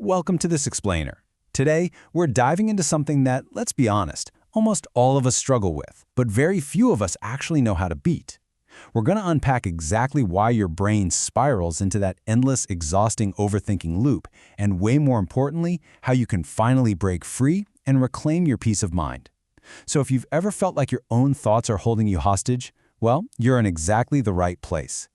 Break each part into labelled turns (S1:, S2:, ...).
S1: Welcome to This Explainer. Today, we're diving into something that, let's be honest, almost all of us struggle with, but very few of us actually know how to beat. We're going to unpack exactly why your brain spirals into that endless, exhausting overthinking loop, and way more importantly, how you can finally break free and reclaim your peace of mind. So if you've ever felt like your own thoughts are holding you hostage, well, you're in exactly the right place.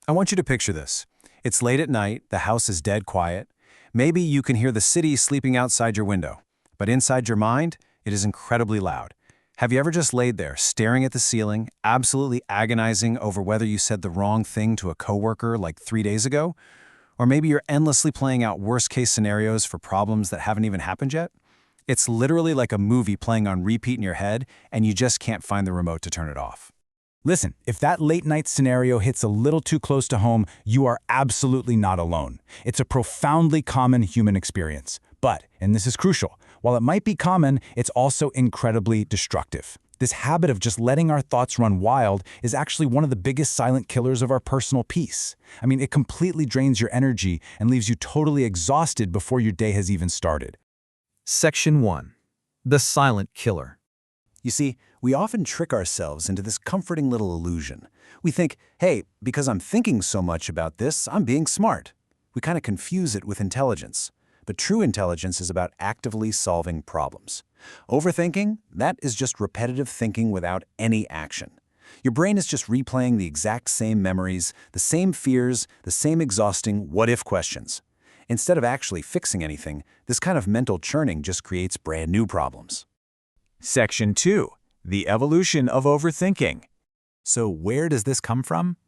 S2: I want you to picture this. It's late at night, the house is dead quiet. Maybe you can hear the city sleeping outside your window, but inside your mind, it is incredibly loud. Have you ever just laid there, staring at the ceiling, absolutely agonizing over whether you said the wrong thing to a coworker like 3 days ago? Or maybe you're endlessly playing out worst-case scenarios for problems that haven't even happened yet? It's literally like a movie playing on repeat in your head, and you just can't find the remote to turn it off.
S1: Listen, if that late-night scenario hits a little too close to home, you are absolutely not alone. It's a profoundly common human experience. But, and this is crucial, while it might be common, it's also incredibly destructive. This habit of just letting our thoughts run wild is actually one of the biggest silent killers of our personal peace. I mean, it completely drains your energy and leaves you totally exhausted before your day has even started.
S3: Section 1. The Silent Killer.
S2: You see, we often trick ourselves into this comforting little illusion. We think, hey, because I'm thinking so much about this, I'm being smart. We kind of confuse it with intelligence. But true intelligence is about actively solving problems. Overthinking, that is just repetitive thinking without any action. Your brain is just replaying the exact same memories, the same fears, the same exhausting what-if questions. Instead of actually fixing anything, this kind of mental churning just creates brand new problems.
S4: Section 2. The Evolution of Overthinking. So where does this come from?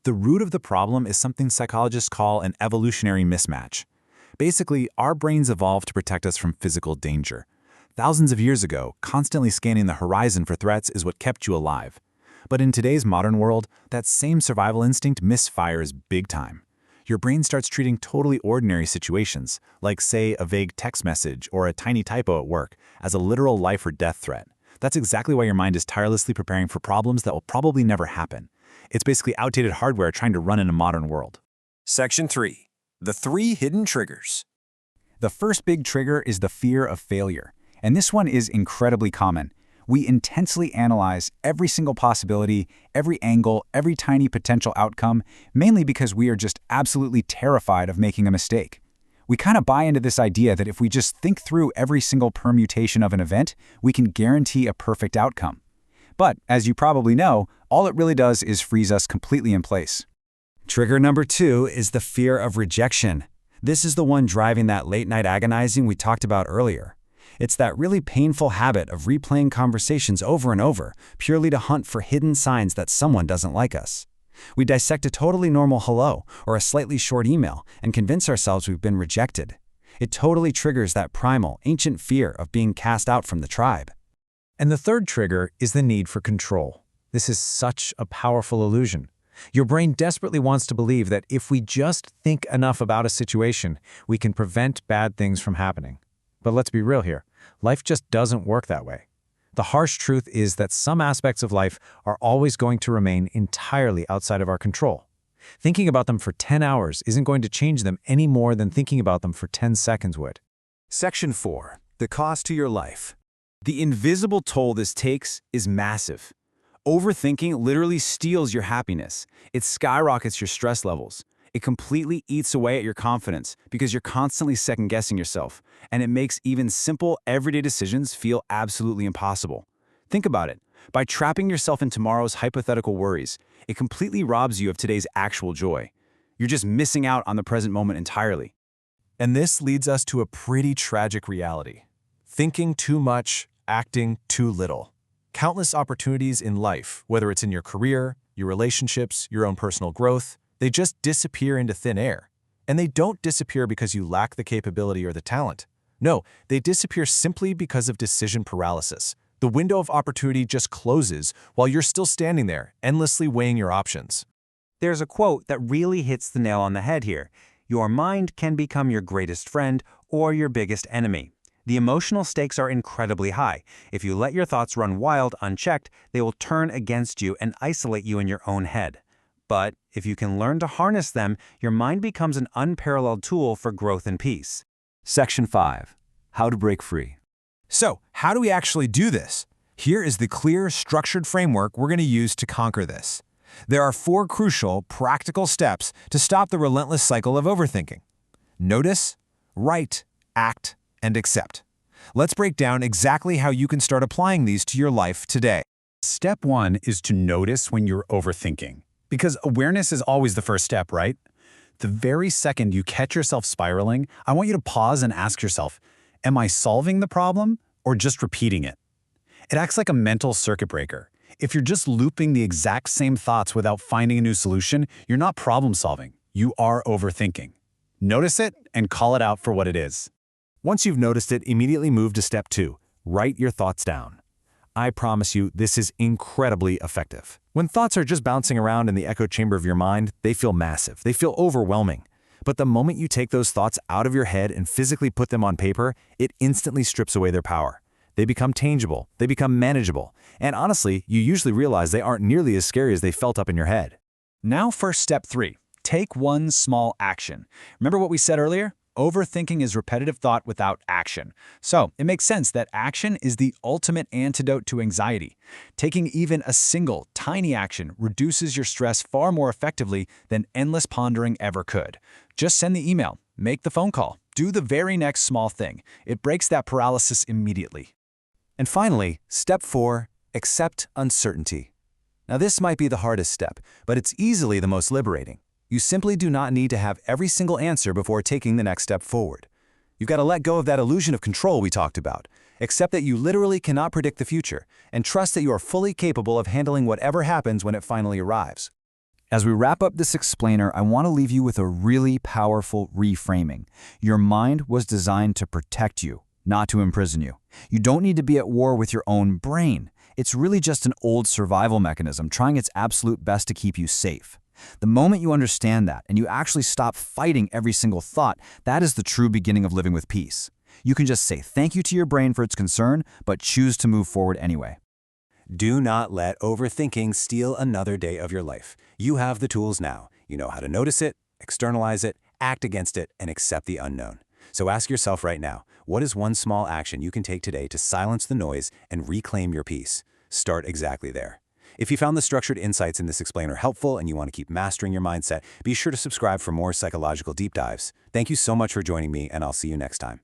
S4: The root of the problem is something psychologists call an evolutionary mismatch. Basically, our brains evolved to protect us from physical danger. Thousands of years ago, constantly scanning the horizon for threats is what kept you alive. But in today's modern world, that same survival instinct misfires big time. Your brain starts treating totally ordinary situations, like say a vague text message or a tiny typo at work, as a literal life or death threat. That's exactly why your mind is tirelessly preparing for problems that will probably never happen. It's basically outdated hardware trying to run in a modern world.
S2: Section 3. The 3 hidden triggers.
S1: The first big trigger is the fear of failure, and this one is incredibly common. We intensely analyze every single possibility, every angle, every tiny potential outcome, mainly because we are just absolutely terrified of making a mistake. We kind of buy into this idea that if we just think through every single permutation of an event, we can guarantee a perfect outcome. But, as you probably know, all it really does is freeze us completely in place. Trigger number 2 is the fear of rejection. This is the one driving that late-night agonizing we talked about earlier. It's that really painful habit of replaying conversations over and over, purely to hunt for hidden signs that someone doesn't like us. We dissect a totally normal hello or a slightly short email and convince ourselves we've been rejected. It totally triggers that primal, ancient fear of being cast out from the tribe.
S3: And the third trigger is the need for control. This is such a powerful illusion. Your brain desperately wants to believe that if we just think enough about a situation, we can prevent bad things from happening. But let's be real here. Life just doesn't work that way. The harsh truth is that some aspects of life are always going to remain entirely outside of our control. Thinking about them for 10 hours isn't going to change them any more than thinking about them for 10 seconds would.
S4: Section 4. The cost to your life. The invisible toll this takes is massive. Overthinking literally steals your happiness. It skyrockets your stress levels. It completely eats away at your confidence because you're constantly second-guessing yourself, and it makes even simple, everyday decisions feel absolutely impossible. Think about it. By trapping yourself in tomorrow's hypothetical worries, it completely robs you of today's actual joy. You're just missing out on the present moment entirely.
S2: And this leads us to a pretty tragic reality. Thinking too much, acting too little. Countless opportunities in life, whether it's in your career, your relationships, your own personal growth, they just disappear into thin air. And they don't disappear because you lack the capability or the talent. No, they disappear simply because of decision paralysis. The window of opportunity just closes while you're still standing there, endlessly weighing your options.
S5: There's a quote that really hits the nail on the head here. Your mind can become your greatest friend or your biggest enemy. The emotional stakes are incredibly high. If you let your thoughts run wild unchecked, they will turn against you and isolate you in your own head. But if you can learn to harness them, your mind becomes an unparalleled tool for growth and peace.
S4: Section 5. How to break free.
S3: So, how do we actually do this? Here is the clear, structured framework we're going to use to conquer this. There are 4 crucial, practical steps to stop the relentless cycle of overthinking. Notice, write, act, and accept. Let's break down exactly how you can start applying these to your life today.
S2: Step 1 is to notice when you're overthinking. Because awareness is always the first step, right? The very second you catch yourself spiraling, I want you to pause and ask yourself, am I solving the problem or just repeating it? It acts like a mental circuit breaker. If you're just looping the exact same thoughts without finding a new solution, you're not problem solving. You are overthinking. Notice it and call it out for what it is.
S4: Once you've noticed it, immediately move to step 2. Write your thoughts down. I promise you, this is incredibly effective. When thoughts are just bouncing around in the echo chamber of your mind, they feel massive. They feel overwhelming. But the moment you take those thoughts out of your head and physically put them on paper, it instantly strips away their power. They become tangible. They become manageable. And honestly, you usually realize they aren't nearly as scary as they felt up in your head.
S1: Now for step 3. Take one small action. Remember what we said earlier? Overthinking is repetitive thought without action. So it makes sense that action is the ultimate antidote to anxiety. Taking even a single, tiny action reduces your stress far more effectively than endless pondering ever could. Just send the email, make the phone call, do the very next small thing. It breaks that paralysis immediately.
S4: And finally, step 4, accept uncertainty. Now this might be the hardest step, but it's easily the most liberating. You simply do not need to have every single answer before taking the next step forward. You've got to let go of that illusion of control we talked about. Accept that you literally cannot predict the future, and trust that you are fully capable of handling whatever happens when it finally arrives. As we wrap up this explainer, I want to leave you with a really powerful reframing. Your mind was designed to protect you, not to imprison you. You don't need to be at war with your own brain. It's really just an old survival mechanism trying its absolute best to keep you safe. The moment you understand that and you actually stop fighting every single thought, that is the true beginning of living with peace. You can just say thank you to your brain for its concern, but choose to move forward anyway.
S5: Do not let overthinking steal another day of your life. You have the tools now. You know how to notice it, externalize it, act against it, and accept the unknown. So ask yourself right now, what is one small action you can take today to silence the noise and reclaim your peace? Start exactly there. If you found the structured insights in this explainer helpful and you want to keep mastering your mindset, be sure to subscribe for more psychological deep dives. Thank you so much for joining me, and I'll see you next time.